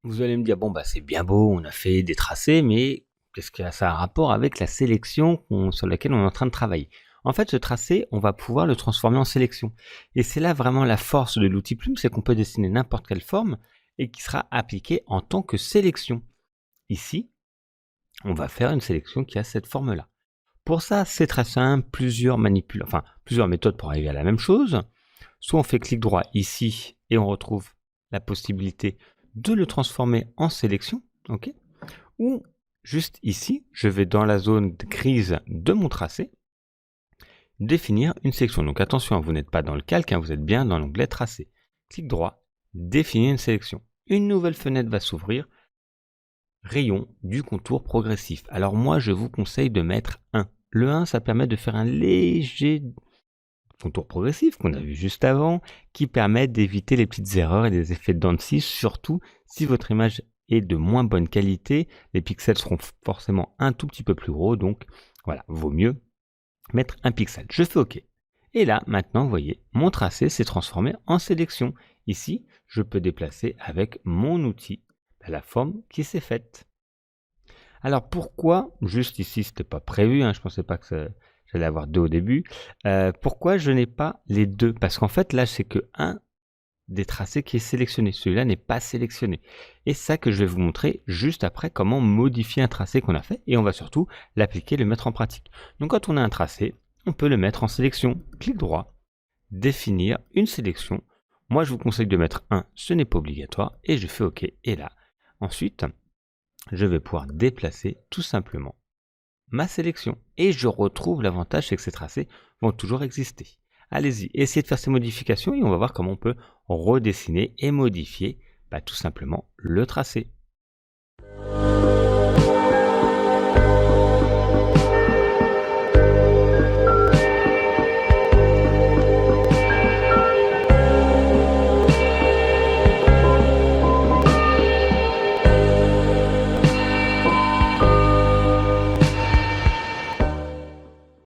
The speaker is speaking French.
Vous allez me dire, bon, bah, c'est bien beau, on a fait des tracés, mais qu'est-ce que ça a un rapport avec la sélection sur laquelle on est en train de travailler? En fait, ce tracé, on va pouvoir le transformer en sélection. Et c'est là vraiment la force de l'outil Plume, c'est qu'on peut dessiner n'importe quelle forme et qui sera appliquée en tant que sélection. Ici, on va faire une sélection qui a cette forme-là. Pour ça, c'est très simple, plusieurs méthodes pour arriver à la même chose. Soit on fait clic droit ici et on retrouve la possibilité de le transformer en sélection, ok? Ou juste ici, je vais dans la zone grise de mon tracé, définir une sélection. Donc attention, vous n'êtes pas dans le calque, vous êtes bien dans l'onglet tracé. Clic droit, définir une sélection. Une nouvelle fenêtre va s'ouvrir, rayon du contour progressif. Alors moi, je vous conseille de mettre 1. Le 1, ça permet de faire un léger contour progressif qu'on a vu juste avant, qui permet d'éviter les petites erreurs et des effets de dents de scie, surtout si votre image est de moins bonne qualité, les pixels seront forcément un tout petit peu plus gros, donc voilà, vaut mieux mettre un pixel. Je fais OK. Et là, maintenant, vous voyez, mon tracé s'est transformé en sélection. Ici, je peux déplacer avec mon outil la forme qui s'est faite. Alors pourquoi, juste ici, c'était pas prévu, je pensais pas que j'allais avoir deux au début. Pourquoi je n'ai pas les deux? Parce qu'en fait, là, c'est que un des tracés qui est sélectionné. Celui-là n'est pas sélectionné. Et ça que je vais vous montrer juste après comment modifier un tracé qu'on a fait. Et on va surtout l'appliquer, le mettre en pratique. Donc quand on a un tracé, on peut le mettre en sélection. Clic droit, définir une sélection. Moi, je vous conseille de mettre 1, ce n'est pas obligatoire. Et je fais OK. Et là, ensuite, je vais pouvoir déplacer tout simplement ma sélection. Et je retrouve l'avantage, c'est que ces tracés vont toujours exister. Allez-y, essayez de faire ces modifications et on va voir comment on peut redessiner et modifier tout simplement le tracé.